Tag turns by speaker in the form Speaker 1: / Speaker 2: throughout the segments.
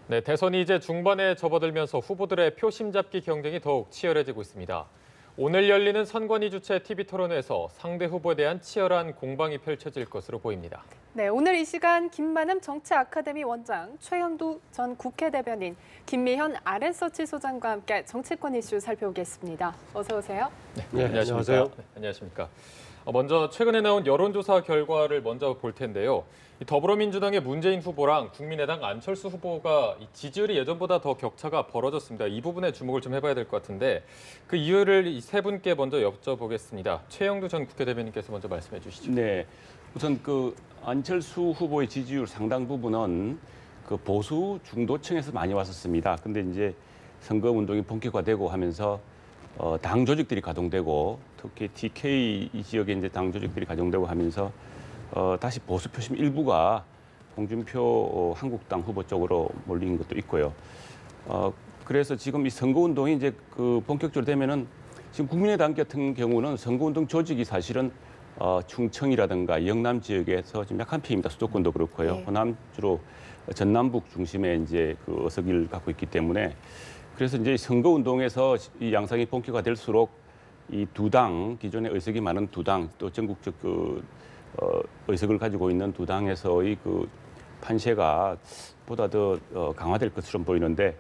Speaker 1: 네, 대선이 이제 중반에 접어들면서 후보들의 표심 잡기 경쟁이 더욱 치열해지고 있습니다. 오늘 열리는 선관위 주최 TV토론회에서 상대 후보에 대한 치열한 공방이 펼쳐질 것으로 보입니다.
Speaker 2: 네, 오늘 이 시간 김만흠 정치아카데미 원장, 최영두 전 국회 대변인, 김미현 RS서치 소장과 함께 정치권 이슈 살펴보겠습니다. 어서 오세요.
Speaker 1: 네, 안녕하세요. 네, 안녕하십니까. 먼저 최근에 나온 여론조사 결과를 먼저 볼 텐데요. 더불어민주당의 문재인 후보랑 국민의당 안철수 후보가 지지율이 예전보다 더 격차가 벌어졌습니다. 이 부분에 주목을 좀 해봐야 될 것 같은데 그 이유를 이 세 분께 먼저 여쭤보겠습니다. 최영두 전 국회 대변인께서 먼저 말씀해 주시죠.
Speaker 3: 네, 우선 그 안철수 후보의 지지율 상당 부분은 그 보수 중도층에서 많이 왔었습니다. 근데 이제 선거 운동이 본격화되고 하면서 당 조직들이 가동되고 특히 TK 이 지역에 이제 당 조직들이 가동되고 하면서 다시 보수 표심 일부가 홍준표 한국당 후보 쪽으로 몰린 것도 있고요. 그래서 지금 이 선거 운동이 이제 그 본격적으로 되면은 지금 국민의당 같은 경우는 선거 운동 조직이 사실은 충청이라든가 영남 지역에서 좀 약한 편입니다. 수도권도 그렇고요.
Speaker 2: 네.
Speaker 3: 호남 주로 전남북 중심의 이제 그 어석을 갖고 있기 때문에 그래서 이제 선거 운동에서 이 양상이 본격화될수록 이 두 당 기존에 의석이 많은 두 당 또 전국적 그 의석을 가지고 있는 두 당에서의 그 판세가 보다 더 강화될 것처럼 보이는데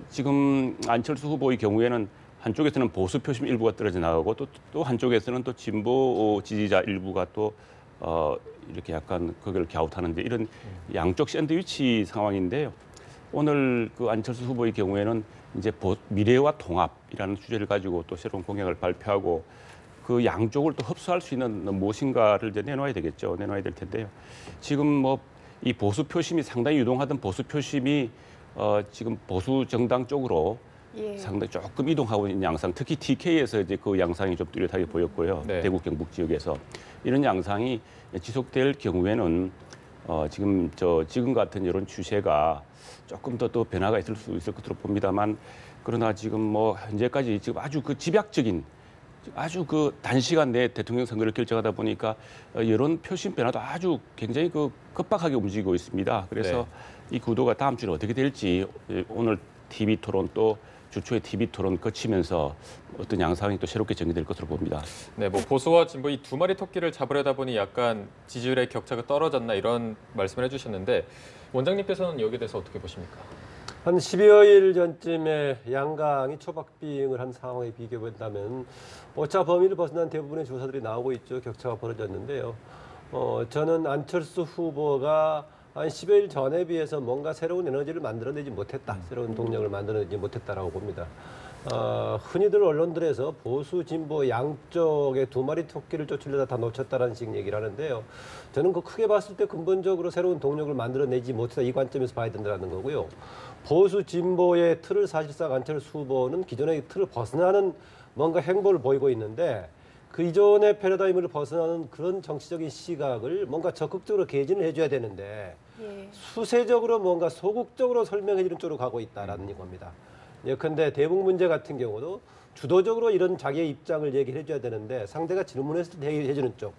Speaker 3: 지금 안철수 후보의 경우에는 한쪽에서는 보수 표심 일부가 떨어져 나가고 또 한쪽에서는 또 진보 지지자 일부가 또 이렇게 약간 그걸 갸웃하는데 이런 양쪽 샌드위치 상황인데요. 오늘 그 안철수 후보의 경우에는 이제 미래와 통합이라는 주제를 가지고 또 새로운 공약을 발표하고 그 양쪽을 또 흡수할 수 있는 무엇인가를 이제 내놔야 되겠죠. 내놔야 될 텐데요. 지금 뭐 이 보수 표심이 상당히 유동하던 보수 표심이 지금 보수 정당 쪽으로 상당히 조금 이동하고 있는 양상, 특히 TK에서 이제 그 양상이 좀 뚜렷하게 보였고요.
Speaker 1: 네.
Speaker 3: 대구 경북 지역에서 이런 양상이 지속될 경우에는 지금 같은 이런 추세가 조금 더 또 변화가 있을 수 있을 것으로 봅니다만 그러나 지금 뭐 현재까지 지금 아주 그 집약적인 아주 그 단시간 내에 대통령 선거를 결정하다 보니까 여론 표심 변화도 아주 굉장히 그 급박하게 움직이고 있습니다. 그래서 이 구도가 다음 주에 어떻게 될지 오늘 TV 토론 또 주초에 TV 토론 거치면서 어떤 양상이 또 새롭게 전개될 것으로 봅니다.
Speaker 1: 네, 뭐 보수와 진보 이 두 마리 토끼를 잡으려다 보니 약간 지지율의 격차가 떨어졌나 이런 말씀을 해주셨는데 원장님께서는 여기에 대해서 어떻게 보십니까?
Speaker 4: 한 10여일 전쯤에 양강이 초박빙을 한 상황에 비교해본다면 오차 범위를 벗어난 대부분의 조사들이 나오고 있죠. 격차가 벌어졌는데요. 저는 안철수 후보가 한 10여일 전에 비해서 뭔가 새로운 에너지를 만들어내지 못했다. 새로운 동력을 만들어내지 못했다라고 봅니다. 흔히들 언론들에서 보수, 진보 양쪽의 두 마리 토끼를 쫓으려다 다 놓쳤다는 식 얘기를 하는데요. 저는 그 크게 봤을 때 근본적으로 새로운 동력을 만들어내지 못했다. 이 관점에서 봐야 된다는 거고요. 보수, 진보의 틀을 사실상 안철수 후보는 기존의 틀을 벗어나는 뭔가 행보를 보이고 있는데 그 이전의 패러다임을 벗어나는 그런 정치적인 시각을 뭔가 적극적으로 개진을 해줘야 되는데 수세적으로 뭔가 소극적으로 설명해주는 쪽으로 가고 있다라는 겁니다. 예컨대 대북 문제 같은 경우도 주도적으로 이런 자기의 입장을 얘기를 해줘야 되는데 상대가 질문했을 때 해주는 쪽,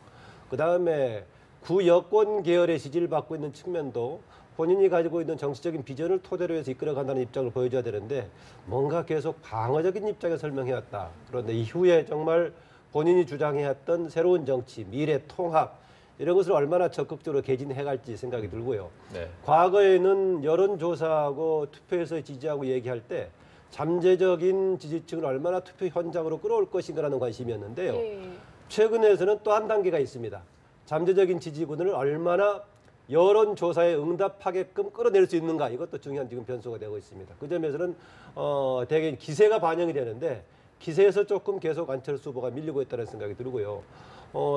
Speaker 4: 그다음에 구여권 계열의 지지를 받고 있는 측면도 본인이 가지고 있는 정치적인 비전을 토대로 해서 이끌어간다는 입장을 보여줘야 되는데 뭔가 계속 방어적인 입장에 설명해왔다. 그런데 이후에 정말 본인이 주장해왔던 새로운 정치, 미래, 통합 이런 것을 얼마나 적극적으로 개진해갈지 생각이 들고요.
Speaker 1: 네.
Speaker 4: 과거에는 여론조사하고 투표에서 지지하고 얘기할 때 잠재적인 지지층을 얼마나 투표 현장으로 끌어올 것인가라는 관심이었는데요. 최근에서는 또 한 단계가 있습니다. 잠재적인 지지군을 얼마나 여론조사에 응답하게끔 끌어낼 수 있는가, 이것도 중요한 지금 변수가 되고 있습니다. 그 점에서는 대개 기세가 반영이 되는데 기세에서 조금 계속 안철수 후보가 밀리고 있다는 생각이 들고요.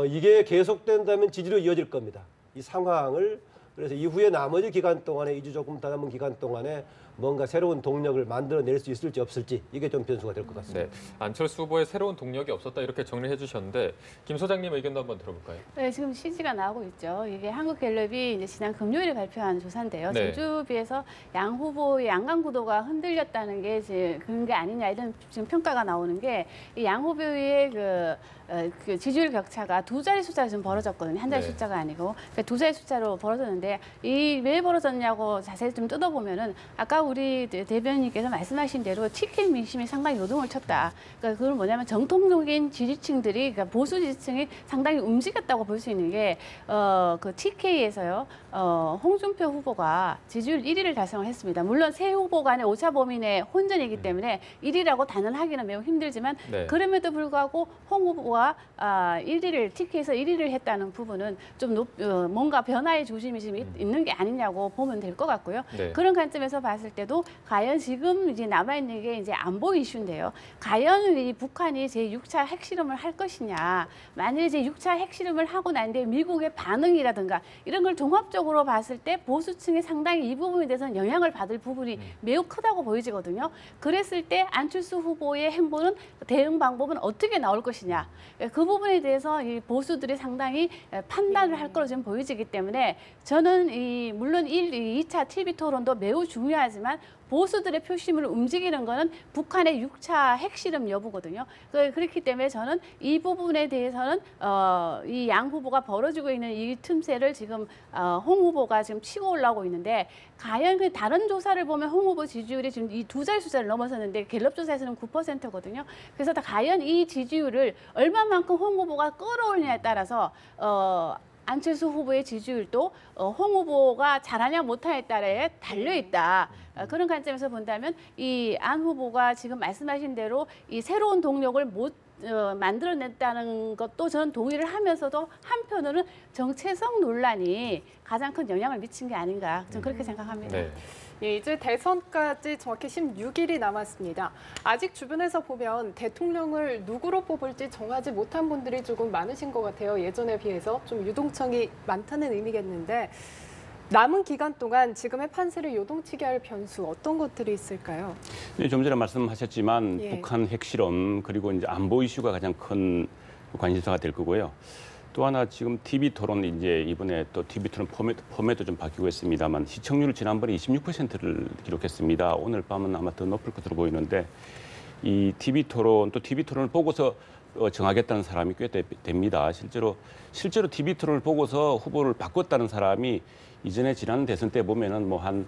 Speaker 4: 이게 계속된다면 지지로 이어질 겁니다. 이 상황을 그래서 이후에 나머지 기간 동안에 2주 조금 더 남은 기간 동안에 뭔가 새로운 동력을 만들어낼 수 있을지 없을지 이게 좀 변수가 될 것 같습니다.
Speaker 1: 네, 안철수 후보의 새로운 동력이 없었다 이렇게 정리해 주셨는데 김 소장님 의견도 한번 들어볼까요?
Speaker 5: 네, 지금 CG가 나오고 있죠. 이게 한국갤럽이 이제 지난 금요일에 발표한 조사인데요.
Speaker 1: 네.
Speaker 5: 전주 비해서 양 후보의 양강 구도가 흔들렸다는 게 지금 그런 게 아니냐 이런 지금 평가가 나오는 게 이 양 후보의 그 그 지지율 격차가 두 자리 숫자로 지금 벌어졌거든요. 한 자리
Speaker 1: 네.
Speaker 5: 숫자가 아니고 그러니까 두 자리 숫자로 벌어졌는데 이 왜 벌어졌냐고 자세히 좀 뜯어보면은 아까 우리 대변인께서 말씀하신 대로 티켓 민심이 상당히 요동을 쳤다. 그러니까 그건 뭐냐면 정통적인 지지층들이 그러니까 보수 지지층이 상당히 움직였다고 볼 수 있는 게 그 TK에서요. 홍준표 후보가 지지율 1위를 달성을 했습니다. 물론 세 후보 간의 오차 범위 내 혼전이기 때문에 1위라고 단언하기는 매우 힘들지만
Speaker 1: 네.
Speaker 5: 그럼에도 불구하고 홍 후보가 1위를 TK에서 1위를 했다는 부분은 좀 뭔가 변화의 조짐이 지금 있는 게 아니냐고 보면 될 것 같고요.
Speaker 1: 네.
Speaker 5: 그런 관점에서 봤을 때도 과연 지금 이제 남아 있는 게 이제 안보 이슈인데요. 과연 이 북한이 제6차 핵실험을 할 것이냐. 만약에 제6차 핵실험을 하고 난 뒤에 미국의 반응이라든가 이런 걸 종합적으로 봤을 때 보수층이 상당히 이 부분에 대해서는 영향을 받을 부분이 매우 크다고 보여지거든요. 그랬을 때 안철수 후보의 행보는 대응 방법은 어떻게 나올 것이냐. 그 부분에 대해서 이 보수들이 상당히 판단을 할 거로 지금 보여지기 때문에 저는 물론 2차 TV 토론도 매우 중요하지만 보수들의 표심을 움직이는 거는 북한의 6차 핵실험 여부거든요. 그렇기 때문에 저는 이 부분에 대해서는 이 양 후보가 벌어지고 있는 이 틈새를 지금 홍 후보가 지금 치고 올라오고 있는데 과연 그 다른 조사를 보면 홍 후보 지지율이 지금 이 두 자리 숫자를 넘어섰는데 갤럽 조사에서는 9%거든요. 그래서 과연 이 지지율을 얼마만큼 홍 후보가 끌어올리냐에 따라서 안철수 후보의 지지율도 홍 후보가 잘하냐 못하냐에 따라 달려있다. 그런 관점에서 본다면 이 안 후보가 지금 말씀하신 대로 이 새로운 동력을 못 만들어냈다는 것도 저는 동의를 하면서도 한편으로는 정체성 논란이 가장 큰 영향을 미친 게 아닌가 저는 그렇게 생각합니다.
Speaker 1: 네.
Speaker 2: 예, 이제 대선까지 정확히 16일이 남았습니다. 아직 주변에서 보면 대통령을 누구로 뽑을지 정하지 못한 분들이 조금 많으신 것 같아요. 예전에 비해서 좀 유동성이 많다는 의미겠는데 남은 기간 동안 지금의 판세를 요동치게 할 변수 어떤 것들이 있을까요?
Speaker 3: 네, 좀 전에 말씀하셨지만
Speaker 2: 예.
Speaker 3: 북한 핵실험 그리고 이제 안보 이슈가 가장 큰 관심사가 될 거고요. 또 하나 지금 TV 토론 이제 이번에 또 TV 토론 포맷도 좀 바뀌고 있습니다만 시청률 지난번에 26%를 기록했습니다. 오늘 밤은 아마 더 높을 것으로 보이는데 이 TV 토론 또 TV 토론을 보고서 정하겠다는 사람이 꽤 됩니다. 실제로 TV 토론을 보고서 후보를 바꿨다는 사람이 이전에 지난 대선 때 보면은 뭐 한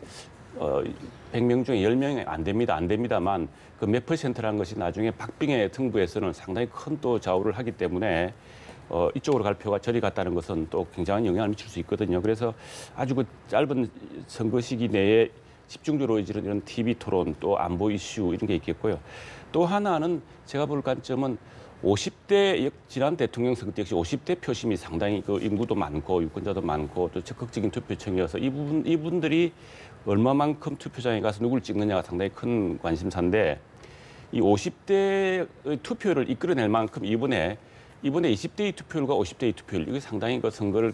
Speaker 3: 100명 중에 10명이 안 됩니다만 그 몇 %라는 것이 나중에 박빙의 승부에서는 상당히 큰 또 좌우를 하기 때문에 이쪽으로 갈 표가 저리 갔다는 것은 또 굉장한 영향을 미칠 수 있거든요. 그래서 아주 그 짧은 선거 시기 내에 집중적으로 이런 TV 토론 또 안보 이슈 이런 게 있겠고요. 또 하나는 제가 볼 관점은 50대 지난 대통령 선거 때 역시 50대 표심이 상당히 그 인구도 많고 유권자도 많고 또 적극적인 투표층이어서 이분들이 얼마만큼 투표장에 가서 누구를 찍느냐가 상당히 큰 관심사인데 이 50대의 투표를 이끌어낼 만큼 이번에 20대의 투표율과 50대의 투표율 이게 상당히 그 선거를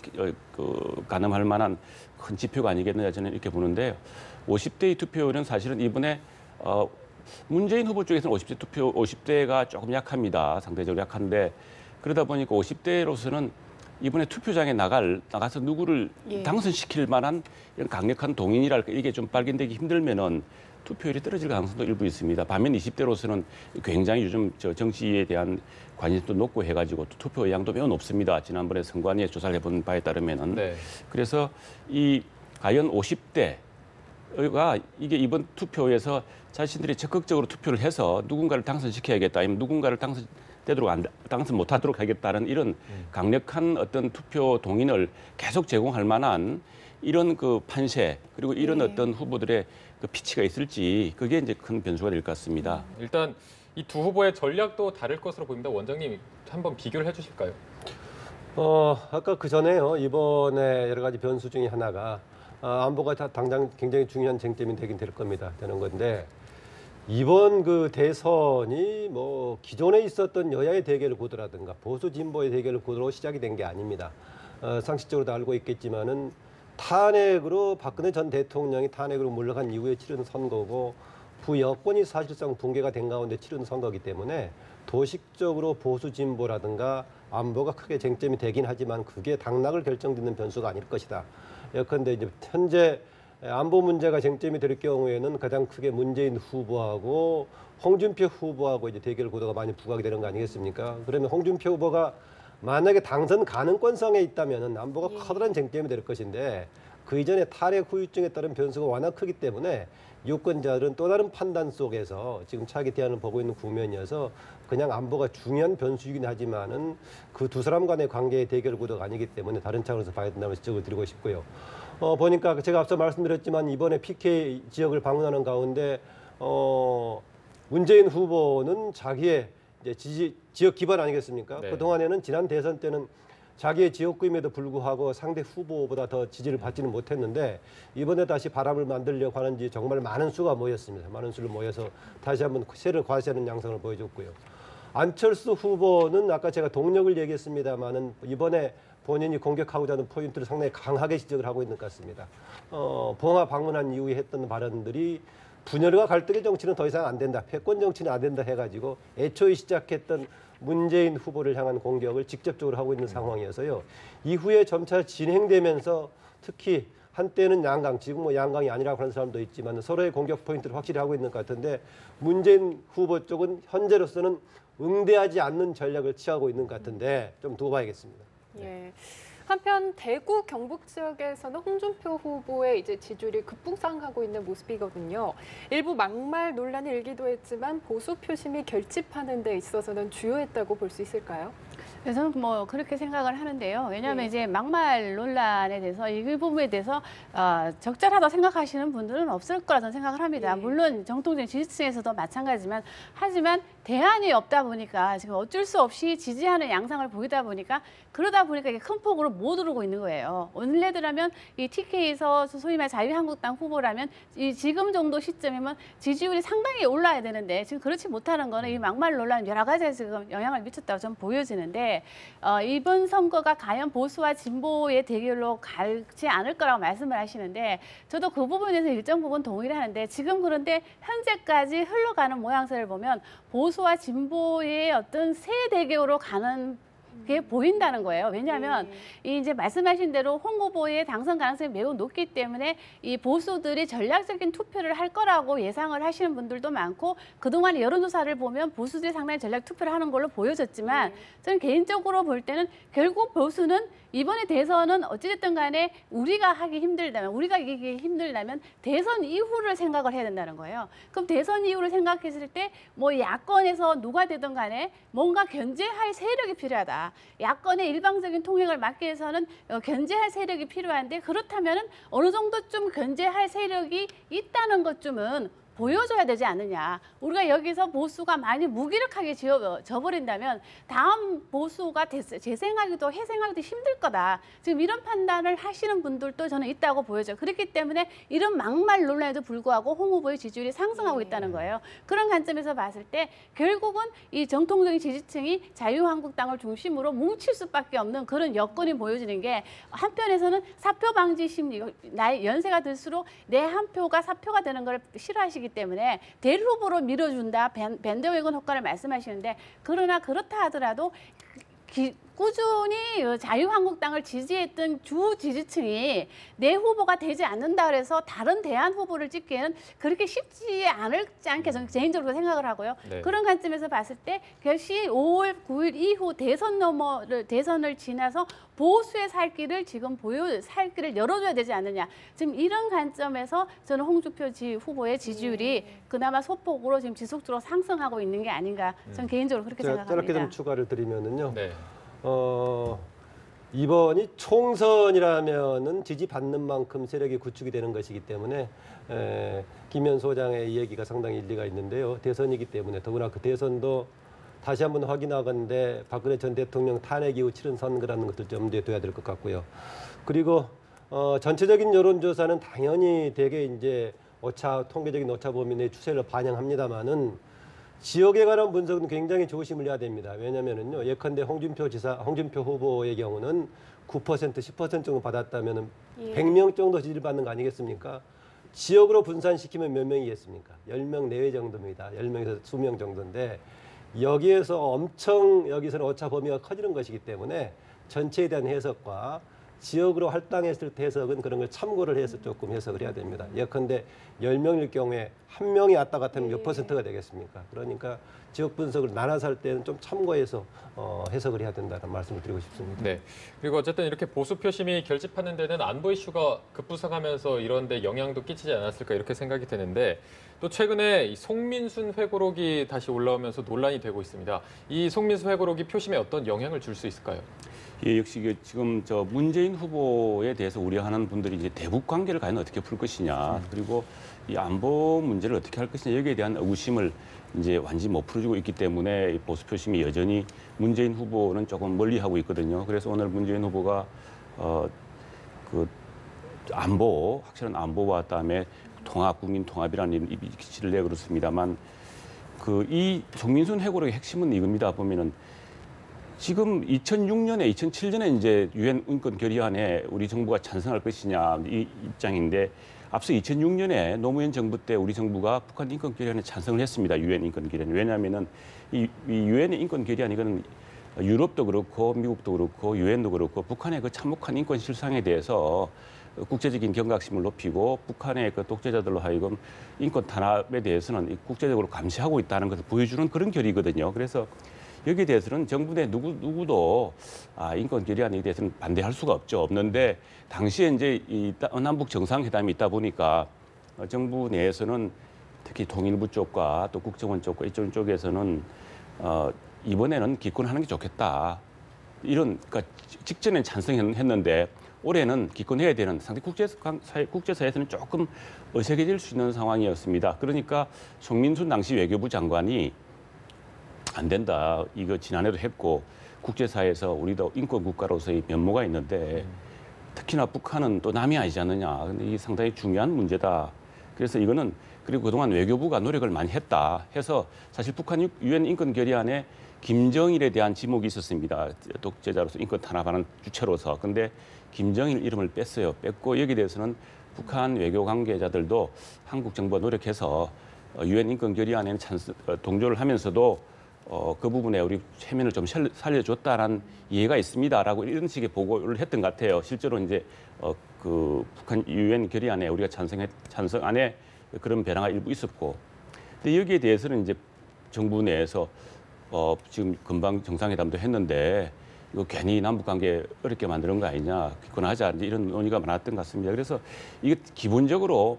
Speaker 3: 가늠할 만한 큰 지표가 아니겠느냐 저는 이렇게 보는데요. 50대의 투표율은 사실은 이번에 문재인 후보 쪽에서는 50대가 조금 약합니다. 상대적으로 약한데 그러다 보니까 50대로서는 이번에 투표장에 나가서 누구를 당선시킬 만한 이런 강력한 동인이랄까 이게 좀 발견되기 힘들면은 투표율이 떨어질 가능성도 일부 있습니다. 반면 20대로서는 굉장히 요즘 정치에 대한 관심도 높고 해가지고 또 투표 의향도 매우 높습니다. 지난번에 선관위에 조사를 해본 바에 따르면은
Speaker 1: 네.
Speaker 3: 그래서 과연 50대가 이게 이번 투표에서 자신들이 적극적으로 투표를 해서 누군가를 당선시켜야겠다, 아니면 누군가를 당선 못하도록 하겠다는 이런 강력한 어떤 투표 동인을 계속 제공할 만한 이런 그 판세 그리고 이런 어떤 후보들의 그 피치가 있을지 그게 이제 큰 변수가 될 것 같습니다.
Speaker 1: 일단 이 두 후보의 전략도 다를 것으로 보입니다. 원장님 한번 비교를 해주실까요?
Speaker 4: 아까 그 전에요. 이번에 여러 가지 변수 중에 하나가 안보가 당장 굉장히 중요한 쟁점이 되는 건데 이번 그 대선이 뭐 기존에 있었던 여야의 대결을 보더라든가 보수 진보의 대결을 보더라도 시작이 된 게 아닙니다. 상식적으로 다 알고 있겠지만은 탄핵으로 박근혜 전 대통령이 탄핵으로 물러간 이후에 치른 선거고 부여권이 사실상 붕괴가 된 가운데 치른 선거이기 때문에 도식적으로 보수 진보라든가 안보가 크게 쟁점이 되긴 하지만 그게 당락을 결정짓는 변수가 아닐 것이다. 예컨대 이제 현재 안보 문제가 쟁점이 될 경우에는 가장 크게 문재인 후보하고 홍준표 후보하고 이제 대결 구도가 많이 부각이 되는 거 아니겠습니까? 그러면 홍준표 후보가 만약에 당선 가능성에 있다면은 안보가 커다란 쟁점이 될 것인데 그 이전에 탈핵 후유증에 따른 변수가 워낙 크기 때문에 유권자들은 또 다른 판단 속에서 지금 차기 대안을 보고 있는 국면이어서 그냥 안보가 중요한 변수이긴 하지만은 그 두 사람 간의 관계의 대결 구도가 아니기 때문에 다른 차원에서 봐야 된다는 지적을 드리고 싶고요. 보니까 제가 앞서 말씀드렸지만 이번에 PK 지역을 방문하는 가운데 문재인 후보는 자기의 이제 지역 기반 아니겠습니까?
Speaker 1: 네.
Speaker 4: 그동안에는 지난 대선 때는 자기의 지역구임에도 불구하고 상대 후보보다 더 지지를 받지는 못했는데 이번에 다시 바람을 만들려고 하는지 정말 많은 수가 모였습니다. 많은 수를 모여서 다시 한번 세를 과시하는 양상을 보여줬고요. 안철수 후보는 아까 제가 동력을 얘기했습니다마는 이번에 본인이 공격하고자 하는 포인트를 상당히 강하게 지적을 하고 있는 것 같습니다. 봉화 방문한 이후에 했던 발언들이 분열과 갈등의 정치는 더 이상 안 된다. 패권 정치는 안 된다 해가지고 애초에 시작했던 문재인 후보를 향한 공격을 직접적으로 하고 있는 상황이어서요. 이후에 점차 진행되면서 특히 한때는 양강, 지금 뭐 양강이 아니라고 하는 사람도 있지만 서로의 공격 포인트를 확실히 하고 있는 것 같은데 문재인 후보 쪽은 현재로서는 응대하지 않는 전략을 취하고 있는 것 같은데 좀 두고 봐야겠습니다.
Speaker 2: 예. 한편 대구 경북 지역에서는 홍준표 후보의 이제 지지율이 급부상하고 있는 모습이거든요. 일부 막말 논란이 일기도 했지만 보수 표심이 결집하는 데 있어서는 주요했다고 볼 수 있을까요?
Speaker 5: 그래서 저는 뭐 그렇게 생각을 하는데요. 왜냐하면
Speaker 2: 네.
Speaker 5: 이제 막말 논란에 대해서 이 부분에 대해서 적절하다고 생각하시는 분들은 없을 거라 저는 생각을 합니다.
Speaker 2: 네.
Speaker 5: 물론 정통적인 지지층에서도 마찬가지지만 하지만 대안이 없다 보니까 지금 어쩔 수 없이 지지하는 양상을 보이다 보니까 그러다 보니까 이게 큰 폭으로 못 오르고 있는 거예요. 원래대로라면 이 TK에서 소위 말 자유한국당 후보라면 이 지금 정도 시점이면 지지율이 상당히 올라야 되는데 지금 그렇지 못하는 거는 이 막말 논란 여러 가지에 지금 영향을 미쳤다고 저는 보여지는데 이번 선거가 과연 보수와 진보의 대결로 갈지 않을 거라고 말씀을 하시는데 저도 그 부분에서 일정 부분 동의를 하는데 지금 그런데 현재까지 흘러가는 모양새를 보면 보수와 진보의 어떤 새 대결로 가는 게 보인다는 거예요. 왜냐하면 이 이제 말씀하신 대로 홍 후보의 당선 가능성이 매우 높기 때문에 이 보수들이 전략적인 투표를 할 거라고 예상을 하시는 분들도 많고 그동안 여론조사를 보면 보수들이 상당히 전략 투표를 하는 걸로 보여졌지만 저는 개인적으로 볼 때는 결국 보수는 이번에 대선은 어찌됐든 간에 우리가 하기 힘들다면 우리가 이기기 힘들다면 대선 이후를 생각을 해야 된다는 거예요. 그럼 대선 이후를 생각했을 때 뭐 야권에서 누가 되든 간에 뭔가 견제할 세력이 필요하다. 야권의 일방적인 통행을 막기 위해서는 견제할 세력이 필요한데 그렇다면 어느 정도쯤 견제할 세력이 있다는 것쯤은 보여줘야 되지 않느냐. 우리가 여기서 보수가 많이 무기력하게 져버린다면 다음 보수가 재생하기도 해생하기도 힘들 거다. 지금 이런 판단을 하시는 분들도 저는 있다고 보여져요. 그렇기 때문에 이런 막말 논란에도 불구하고 홍 후보의 지지율이 상승하고 있다는 거예요. 그런 관점에서 봤을 때 결국은 이 정통적인 지지층이 자유한국당을 중심으로 뭉칠 수밖에 없는 그런 여건이 보여지는 게 한편에서는 사표 방지 심리, 나이 연세가 들수록 내 한 표가 사표가 되는 걸 싫어하시기 때문에 대후보로 밀어준다 밴드웨건 효과를 말씀하시는데 그러나 그렇다 하더라도 꾸준히 자유한국당을 지지했던 주 지지층이 내 후보가 되지 않는다 그래서 다른 대안 후보를 찍기에는 그렇게 쉽지 않게 저는 개인적으로 생각을 하고요.
Speaker 1: 네.
Speaker 5: 그런 관점에서 봤을 때 역시 5월 9일 이후 대선을 지나서 보수의 살 길을 살 길을 열어줘야 되지 않느냐. 지금 이런 관점에서 저는 홍준표 후보의 지지율이 그나마 소폭으로 지금 지속적으로 상승하고 있는 게 아닌가. 저는 개인적으로 그렇게
Speaker 4: 제가
Speaker 5: 생각합니다.
Speaker 4: 짧게 좀 추가를 드리면은요.
Speaker 1: 네.
Speaker 4: 이번이 총선이라면은 지지받는 만큼 세력이 구축이 되는 것이기 때문에 김현 소장의 얘기가 상당히 일리가 있는데요. 대선이기 때문에 더구나 그 대선도 다시 한번 확인하건대 박근혜 전 대통령 탄핵 이후 치른 선거라는 것들 좀 염두에 둬야 될 것 같고요. 그리고 전체적인 여론조사는 당연히 대개 이제 통계적인 오차 범위 내 추세를 반영합니다만은 지역에 관한 분석은 굉장히 조심을 해야 됩니다. 왜냐하면요, 예컨대 홍준표 후보의 경우는 9%, 10% 정도 받았다면 100명 정도 지지를 받는 거 아니겠습니까? 지역으로 분산시키면 몇 명이겠습니까? 10명 내외 정도입니다. 10명에서 20명 정도인데 여기에서는 오차 범위가 커지는 것이기 때문에 전체에 대한 해석과 지역으로 할당했을 때 해석은 그런 걸 참고를 해서 조금 해석을 해야 됩니다. 예컨대 10명일 경우에 1명이 왔다 갔다 하면 몇 퍼센트가 되겠습니까? 그러니까 지역 분석을 나눠서 할 때는 좀 참고해서 해석을 해야 된다는 말씀을 드리고 싶습니다.
Speaker 1: 네. 그리고 어쨌든 이렇게 보수 표심이 결집하는 데는 안보 이슈가 급부상하면서 이런 데 영향도 끼치지 않았을까 이렇게 생각이 되는데 또 최근에 이 송민순 회고록이 다시 올라오면서 논란이 되고 있습니다. 이 송민순 회고록이 표심에 어떤 영향을 줄 수 있을까요?
Speaker 3: 예, 역시 지금 저 문재인 후보에 대해서 우려하는 분들이 이제 대북 관계를 과연 어떻게 풀 것이냐, 그리고 이 안보 문제를 어떻게 할 것이냐 여기에 대한 의구심을 이제 완전히 못 풀어주고 있기 때문에 이 보수 표심이 여전히 문재인 후보는 조금 멀리하고 있거든요. 그래서 오늘 문재인 후보가 그 확실한 안보와 그다음에 국민 통합이라는 기치를 내 그렇습니다만 이 송민순 회고록의 핵심은 이겁니다. 보면은 지금 2006년에 2007년에 이제 유엔 인권 결의안에 우리 정부가 찬성할 것이냐 이 입장인데 앞서 2006년에 노무현 정부 때 우리 정부가 북한 인권 결의안에 찬성을 했습니다. 유엔 인권 결의안. 왜냐하면은 이 유엔의 인권 결의안 이거는 유럽도 그렇고 미국도 그렇고 유엔도 그렇고 북한의 그 참혹한 인권 실상에 대해서 국제적인 경각심을 높이고 북한의 그 독재자들로 하여금 인권 탄압에 대해서는 국제적으로 감시하고 있다는 것을 보여주는 그런 결의거든요. 그래서 여기에 대해서는 정부 내 누구도 인권 결의안에 대해서는 반대할 수가 없는데 당시에 이제 이 남북 정상회담이 있다 보니까 정부 내에서는 특히 통일부 쪽과 또 국정원 쪽과 이쪽 쪽에서는 이번에는 기권하는 게 좋겠다. 그러니까 직전엔 찬성했는데 올해는 기권해야 되는 상당히 국제사회에서는 조금 어색해질 수 있는 상황이었습니다. 그러니까 송민순 당시 외교부 장관이 안 된다. 이거 지난해도 했고 국제사회에서 우리도 인권 국가로서의 면모가 있는데 특히나 북한은 또 남이 아니지 않느냐. 근데 이게 상당히 중요한 문제다. 그래서 이거는 그리고 그동안 외교부가 노력을 많이 했다 해서 사실 북한 유엔 인권 결의안에 김정일에 대한 지목이 있었습니다. 독재자로서 인권 탄압하는 주체로서. 근데 김정일 이름을 뺐고 여기에 대해서는 북한 외교 관계자들도 한국 정부가 노력해서 유엔 인권 결의안에는 동조를 하면서도 그 부분에 우리 체면을 좀 살려줬다라는 이해가 있습니다라고 이런 식의 보고를 했던 것 같아요. 실제로 이제 그 북한 유엔 결의안에 우리가 찬성 안에 그런 변화가 일부 있었고, 근데 여기에 대해서는 이제 정부 내에서 지금 금방 정상회담도 했는데 이거 괜히 남북 관계 어렵게 만드는 거 아니냐, 기권하자 이제 이런 논의가 많았던 것 같습니다. 그래서 이게 기본적으로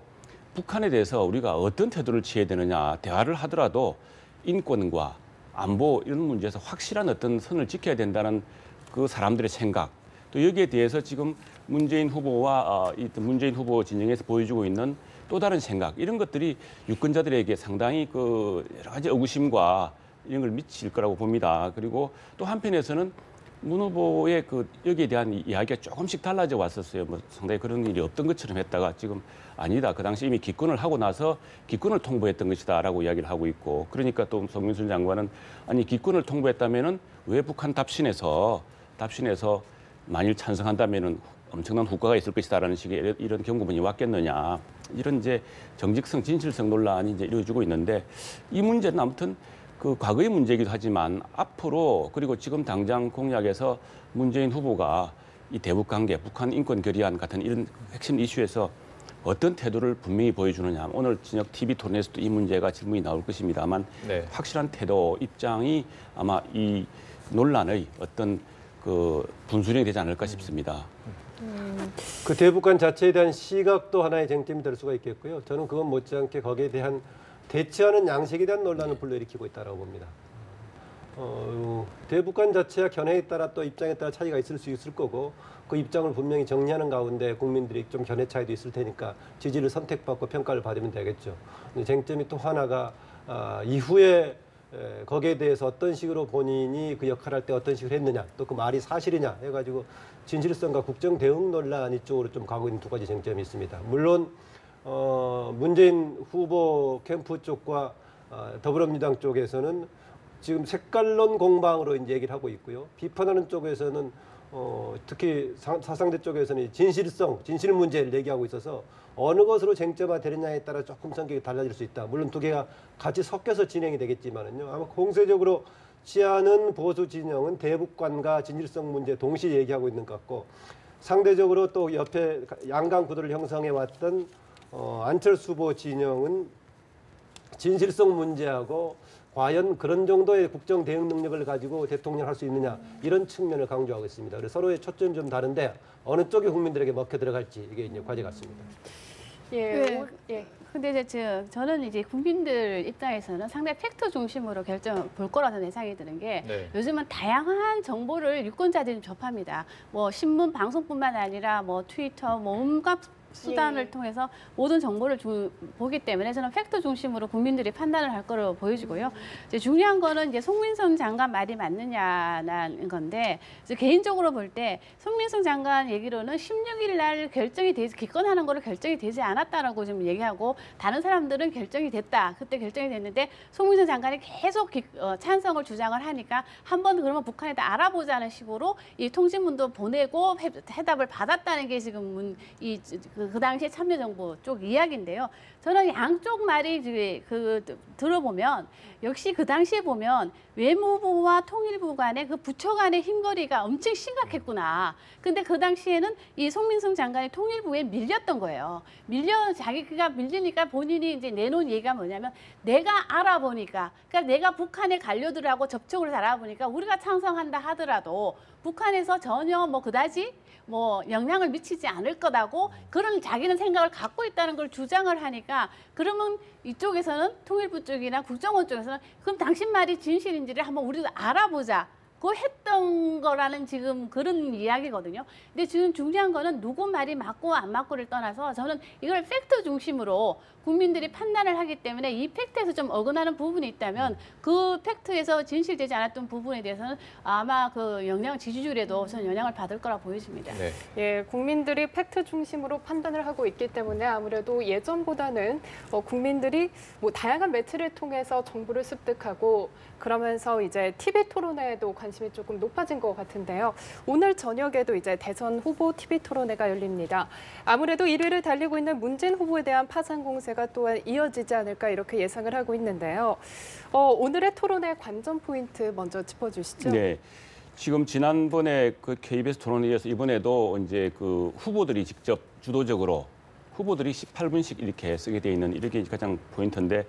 Speaker 3: 북한에 대해서 우리가 어떤 태도를 취해야 되느냐, 대화를 하더라도 인권과 안보 이런 문제에서 확실한 어떤 선을 지켜야 된다는 그 사람들의 생각, 또 여기에 대해서 지금 문재인 후보와 문재인 후보 진영에서 보여주고 있는 또 다른 생각, 이런 것들이 유권자들에게 상당히 그 여러 가지 의구심과 이런 걸 미칠 거라고 봅니다. 그리고 또 한편에서는 문 후보의 그 여기에 대한 이야기가 조금씩 달라져 왔었어요. 뭐 상당히 그런 일이 없던 것처럼 했다가 지금 아니다. 그 당시 이미 기권을 하고 나서 기권을 통보했던 것이다라고 이야기를 하고 있고, 그러니까 또 송민순 장관은 아니 기권을 통보했다면은 왜 북한 답신에서 만일 찬성한다면은 엄청난 후과가 있을 것이다라는 식의 이런 경고문이 왔겠느냐, 이런 이제 정직성, 진실성 논란이 이제 이루어지고 있는데, 이 문제는 아무튼 그 과거의 문제이기도 하지만 앞으로, 그리고 지금 당장 공약에서 문재인 후보가 이 대북 관계, 북한 인권 결의안 같은 이런 핵심 이슈에서 어떤 태도를 분명히 보여주느냐. 오늘 저녁 TV 토론에서도 이 문제가 질문이 나올 것입니다만,
Speaker 1: 네.
Speaker 3: 확실한 태도, 입장이 아마 이 논란의 어떤 그 분수령이 되지 않을까 싶습니다.
Speaker 4: 그 대북관 자체에 대한 시각도 하나의 쟁점이 될 수가 있겠고요. 저는 그건 못지않게 거기에 대한 대처하는 양식에 대한 논란을 불러일으키고 있다고 봅니다. 대북관 자체와 견해에 따라 또 입장에 따라 차이가 있을 수 있을 거고, 그 입장을 분명히 정리하는 가운데 국민들이 좀 견해 차이도 있을 테니까 지지를 선택받고 평가를 받으면 되겠죠. 근데 쟁점이 또 하나가 이후에 거기에 대해서 어떤 식으로 본인이 그 역할을 할 때 어떤 식으로 했느냐, 또 그 말이 사실이냐 해가지고 진실성과 국정 대응 논란 이쪽으로 좀 가고 있는 두 가지 쟁점이 있습니다. 물론 문재인 후보 캠프 쪽과 더불어민주당 쪽에서는 지금 색깔론 공방으로 이제 얘기를 하고 있고요. 비판하는 쪽에서는 특히 사상대 쪽에서는 진실 문제를 얘기하고 있어서 어느 것으로 쟁점화 되느냐에 따라 조금 성격이 달라질 수 있다. 물론 두 개가 같이 섞여서 진행이 되겠지만은요. 아마 공세적으로 취하는 보수 진영은 대북관과 진실성 문제 동시에 얘기하고 있는 것 같고, 상대적으로 또 옆에 양강 구도를 형성해 왔던 안철수 후보 진영은 진실성 문제하고 과연 그런 정도의 국정 대응 능력을 가지고 대통령을 할 수 있느냐 이런 측면을 강조하고 있습니다. 그래서 서로의 초점이 좀 다른데 어느 쪽이 국민들에게 먹혀 들어갈지 이게 이제 과제 같습니다.
Speaker 2: 예.
Speaker 5: 예. 근데 이제 저는 이제 국민들 입장에서는 상당히 팩트 중심으로 결정 볼 거라는 예상이 드는 게
Speaker 1: 네.
Speaker 5: 요즘은 다양한 정보를 유권자들이 접합니다. 뭐 신문, 방송뿐만 아니라 뭐 트위터, 뭐 온갖 수단을
Speaker 2: 예.
Speaker 5: 통해서 모든 정보를 보기 때문에 저는 팩트 중심으로 국민들이 판단을 할 거로 보여지고요. 이제 중요한 거는 이제 송민성 장관 말이 맞느냐는 건데 이제 개인적으로 볼 때 송민성 장관 얘기로는 16일 날 결정이 되지 기권하는 거로 결정이 되지 않았다라고 좀 얘기하고 다른 사람들은 결정이 됐다. 그때 결정이 됐는데 송민성 장관이 계속 찬성을 주장을 하니까 한번 그러면 북한에다 알아보자는 식으로 이 통지문도 보내고 해답을 받았다는 게 지금 그 당시에 참여정부 쪽 이야기인데요. 저는 양쪽 말이 들어보면 역시 그 당시에 보면 외무부와 통일부 간의 그 부처 간의 힘거리가 엄청 심각했구나. 근데 그 당시에는 이 송민성 장관이 통일부에 밀렸던 거예요. 자기가 밀리니까 본인이 이제 내놓은 얘기가 뭐냐면 내가 알아보니까 그러니까 내가 북한의 관료들하고 접촉을 잘 알아보니까 우리가 찬성한다 하더라도 북한에서 전혀 뭐 그다지 뭐 영향을 미치지 않을 거다고 그런 자기는 생각을 갖고 있다는 걸 주장을 하니까 그러면 이쪽에서는 통일부 쪽이나 국정원 쪽에서는 그럼 당신 말이 진실인지를 한번 우리도 알아보자. 그 했던 거라는 지금 그런 이야기거든요. 근데 지금 중요한 거는 누구 말이 맞고 안 맞고를 떠나서 저는 이걸 팩트 중심으로 국민들이 판단을 하기 때문에 이 팩트에서 좀 어긋나는 부분이 있다면 그 팩트에서 진실되지 않았던 부분에 대해서는 아마 그 지지율에도 저는 영향을 받을 거라 보여집니다.
Speaker 1: 네.
Speaker 2: 예, 국민들이 팩트 중심으로 판단을 하고 있기 때문에 아무래도 예전보다는 국민들이 뭐 다양한 매체를 통해서 정보를 습득하고 그러면서 이제 TV 토론회에도 관심이 조금 높아진 것 같은데요. 오늘 저녁에도 이제 대선 후보 TV 토론회가 열립니다. 아무래도 1위를 달리고 있는 문재인 후보에 대한 파상 공세가 또한 이어지지 않을까 이렇게 예상을 하고 있는데요. 오늘의 토론회 관전 포인트 먼저 짚어주시죠.
Speaker 3: 네. 지금 지난번에 그 KBS 토론에 이어서 이번에도 이제 그 후보들이 직접 주도적으로 후보들이 18분씩 이렇게 쓰게 돼 있는 이렇게 가장 포인트인데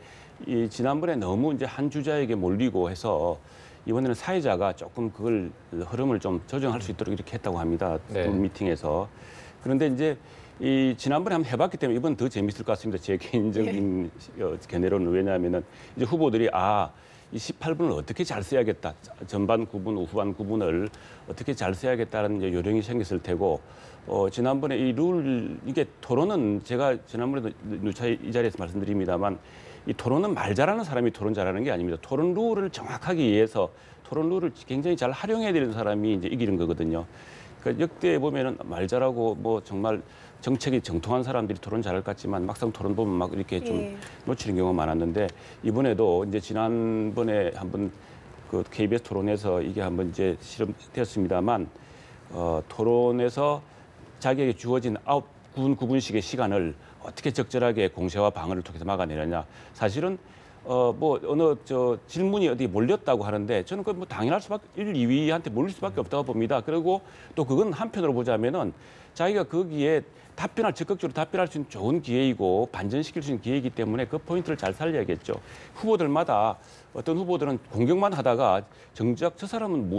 Speaker 3: 이 지난번에 너무 이제 한 주자에게 몰리고 해서 이번에는 사회자가 조금 그걸 흐름을 좀 조정할 수 있도록 이렇게 했다고 합니다.
Speaker 1: 네.
Speaker 3: 미팅에서. 그런데 이제 이 지난번에 한번 해봤기 때문에 이번 더 재밌을 것 같습니다. 제 개인적인 견해로는 왜냐하면은 이제 후보들이 이 18분을 어떻게 잘 써야겠다. 전반 구분, 후반 구분을 어떻게 잘 써야겠다는 이제 요령이 생겼을 테고 지난번에 이게 토론은 제가 지난번에도 누차 이 자리에서 말씀드립니다만 이 토론은 말 잘하는 사람이 토론 잘하는 게 아닙니다. 토론 룰을 정확하게 이해해서 토론 룰을 굉장히 잘 활용해야 되는 사람이 이제 이기는 거거든요. 그러니까 역대 보면은 말 잘하고 뭐 정말 정책이 정통한 사람들이 토론 잘할 것 같지만 막상 토론 보면 막 이렇게 좀 놓치는 경우가 많았는데 이번에도 이제 지난번에 한번 그 KBS 토론에서 이게 한번 이제 실험되었습니다만 토론에서 자기에게 주어진 9분씩의 시간을 어떻게 적절하게 공세와 방어를 통해서 막아내느냐. 사실은 뭐 어느 질문이 어디 몰렸다고 하는데 저는 그 뭐 당연할 수밖에 1, 2위한테 몰릴 수밖에 없다고 봅니다. 그리고 또 그건 한편으로 보자면은 자기가 거기에 적극적으로 답변할 수 있는 좋은 기회이고 반전시킬 수 있는 기회이기 때문에 그 포인트를 잘 살려야겠죠. 후보들마다 어떤 후보들은 공격만 하다가 정작 저 사람은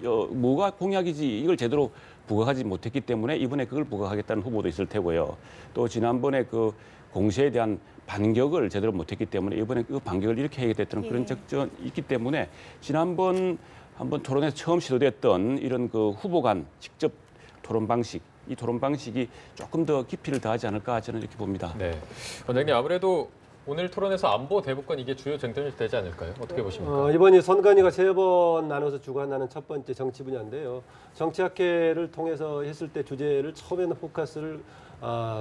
Speaker 3: 뭐가 공약이지 이걸 제대로 부각하지 못했기 때문에 이번에 그걸 부각하겠다는 후보도 있을 테고요. 또 지난번에 그 공세에 대한 반격을 제대로 못했기 때문에 이번에 그 반격을 이렇게 해야겠다는 그런 적전이 있기 때문에 지난번 한번 토론에서 처음 시도됐던 이런 그 후보 간 직접 토론 방식, 이 토론 방식이 조금 더 깊이를 더하지 않을까 저는 이렇게 봅니다.
Speaker 1: 네. 원장님 아무래도 오늘 토론에서 안보 대북권 이게 주요 쟁점이 되지 않을까요? 어떻게 보십니까?
Speaker 4: 이번이 선관위가 3번 나눠서 주관하는 첫 번째 정치 분야인데요. 정치학회를 통해서 했을 때 주제를 처음에는 포커스를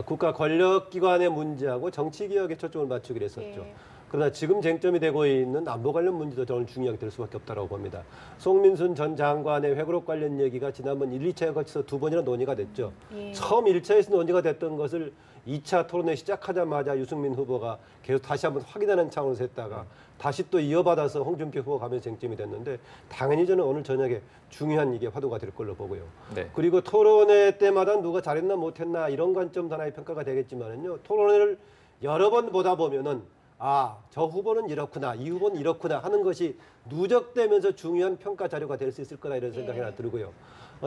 Speaker 4: 국가 권력기관의 문제하고 정치개혁에 초점을 맞추기로 했었죠. 그러나 지금 쟁점이 되고 있는 안보 관련 문제도 저는 중요하게 될 수밖에 없다고 봅니다. 송민순 전 장관의 회고록 관련 얘기가 지난번 1, 2차에 거쳐서 2번이나 논의가 됐죠. 처음 1차에서 논의가 됐던 것을 2차 토론회 시작하자마자 유승민 후보가 계속 다시 한번 확인하는 차원에서 했다가 다시 또 이어받아서 홍준표 후보가 가면서 쟁점이 됐는데 당연히 저는 오늘 저녁에 중요한 이게 화두가 될 걸로 보고요.
Speaker 1: 네.
Speaker 4: 그리고 토론회 때마다 누가 잘했나 못했나 이런 관점 하나의 평가가 되겠지만은요. 토론회를 여러 번 보다 보면은 아, 저 후보는 이렇구나, 이 후보는 이렇구나 하는 것이 누적되면서 중요한 평가 자료가 될 수 있을 거다 이런 생각이 하나 들고요.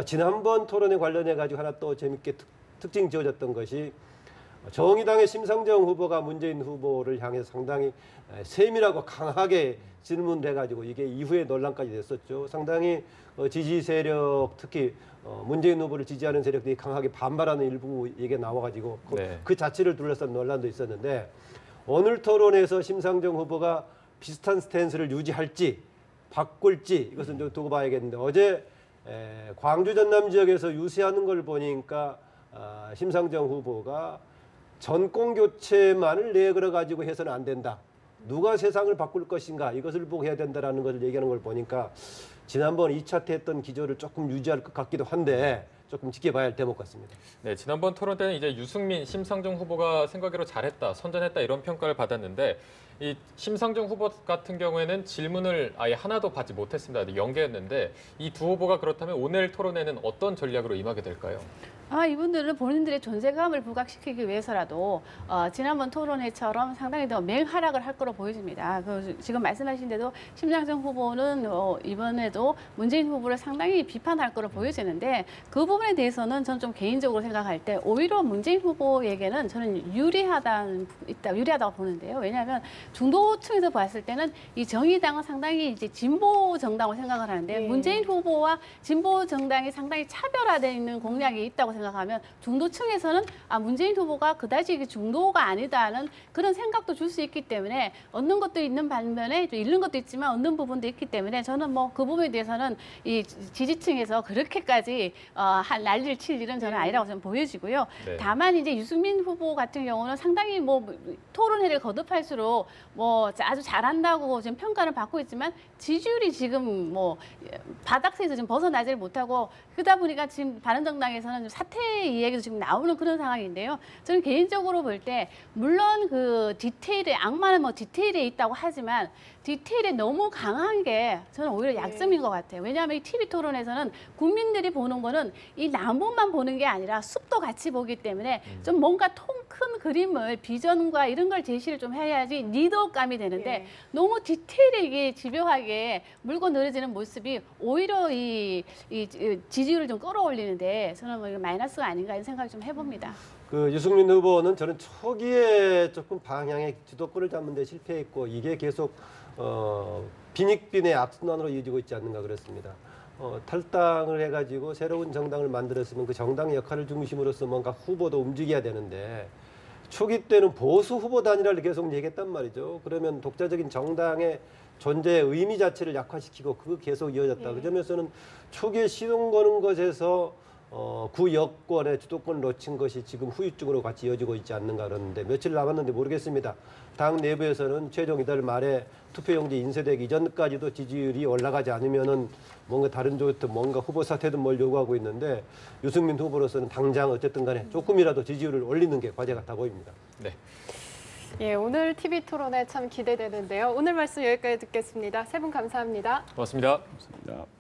Speaker 4: 지난번 토론회 관련해 가지고 하나 또 재밌게 특징 지어졌던 것이 정의당의 심상정 후보가 문재인 후보를 향해서 상당히 세밀하고 강하게 질문을 해가지고 이게 이후에 논란까지 됐었죠. 상당히 지지 세력 특히 문재인 후보를 지지하는 세력들이 강하게 반발하는 일부 얘기가 나와가지고 그 자체를 둘러싼 논란도 있었는데 오늘 토론에서 심상정 후보가 비슷한 스탠스를 유지할지 바꿀지 이것은 좀 두고 봐야겠는데 어제 광주 전남 지역에서 유세하는 걸 보니까 심상정 후보가 전권 교체만을 내걸어 가지고 해서는 안 된다. 누가 세상을 바꿀 것인가 이것을 보고 해야 된다라는 것을 얘기하는 걸 보니까 지난번 2차 때 했던 기조를 조금 유지할 것 같기도 한데 조금 지켜봐야 할 대목 같습니다.
Speaker 1: 네, 지난번 토론 때는 이제 유승민, 심상정 후보가 생각외로 잘했다, 선전했다 이런 평가를 받았는데 이 심상정 후보 같은 경우에는 질문을 아예 하나도 받지 못했습니다. 연계했는데 이 두 후보가 그렇다면 오늘 토론회는 어떤 전략으로 임하게 될까요?
Speaker 5: 이분들은 본인들의 존재감을 부각시키기 위해서라도 지난번 토론회처럼 상당히 더 맹하락을 할 거로 보여집니다. 지금 말씀하신 대로 심상정 후보는 이번에도 문재인 후보를 상당히 비판할 거로 보여지는데 그 부분에 대해서는 저는 좀 개인적으로 생각할 때 오히려 문재인 후보에게는 저는 유리하다고 보는데요. 왜냐하면 중도층에서 봤을 때는 이 정의당은 상당히 이제 진보 정당으로 생각을 하는데 문재인 후보와 진보 정당이 상당히 차별화되어 있는 공약이 있다고 생각하면 중도층에서는 문재인 후보가 그다지 중도가 아니다는 그런 생각도 줄 수 있기 때문에 얻는 것도 있는 반면에 또 잃는 것도 있지만 얻는 부분도 있기 때문에 저는 뭐 그 부분에 대해서는 이 지지층에서 그렇게까지 난리를 칠 일은 저는 아니라고 저는 보여지고요.
Speaker 1: 네.
Speaker 5: 다만 이제 유승민 후보 같은 경우는 상당히 뭐 토론회를 거듭할수록 뭐 아주 잘한다고 지금 평가를 받고 있지만 지지율이 지금 뭐 바닥세에서 지금 벗어나지를 못하고 그러다 보니까 지금 바른정당에서는 사퇴 이야기도 지금 나오는 그런 상황인데요. 저는 개인적으로 볼 때 물론 그 디테일에 악마는 뭐 디테일에 있다고 하지만 디테일에 너무 강한 게 저는 오히려 약점인 것 같아요. 왜냐하면 이 TV 토론에서는 국민들이 보는 거는 이 나무만 보는 게 아니라 숲도 같이 보기 때문에 좀 뭔가 통 큰 그림을 비전과 이런 걸 제시를 좀 해야지 리더감이 되는데 너무 디테일하게 집요하게 물고 늘어지는 모습이 오히려 이 지지율을 좀 끌어올리는데 저는 뭐 이거 마이너스가 아닌가 이런 생각을 좀 해봅니다.
Speaker 4: 그 유승민 후보는 저는 초기에 조금 방향의 주도권을 잡는 데 실패했고 이게 계속 빈익빈의 악순환으로 이어지고 있지 않는가 그렇습니다. 탈당을 해가지고 새로운 정당을 만들었으면 그 정당의 역할을 중심으로서 뭔가 후보도 움직여야 되는데 초기 때는 보수 후보 단일화를 계속 얘기했단 말이죠. 그러면 독자적인 정당의 존재의 의미 자체를 약화시키고 그거 계속 이어졌다. 그 점에서는 초기에 시동 거는 것에서 구 여권의 주도권을 놓친 것이 지금 후유증으로 같이 이어지고 있지 않는가 그러는데 며칠 남았는데 모르겠습니다. 당 내부에서는 최종 이달 말에 투표용지 인쇄되기 이전까지도 지지율이 올라가지 않으면은 뭔가 다른 쪽부터 뭔가 후보 사퇴든 뭘 요구하고 있는데 유승민 후보로서는 당장 어쨌든 간에 조금이라도 지지율을 올리는 게 과제 같아 보입니다.
Speaker 1: 네.
Speaker 2: 예, 오늘 TV 토론회 참 기대되는데요. 오늘 말씀 여기까지 듣겠습니다. 세 분 감사합니다.
Speaker 1: 고맙습니다.
Speaker 3: 감사합니다.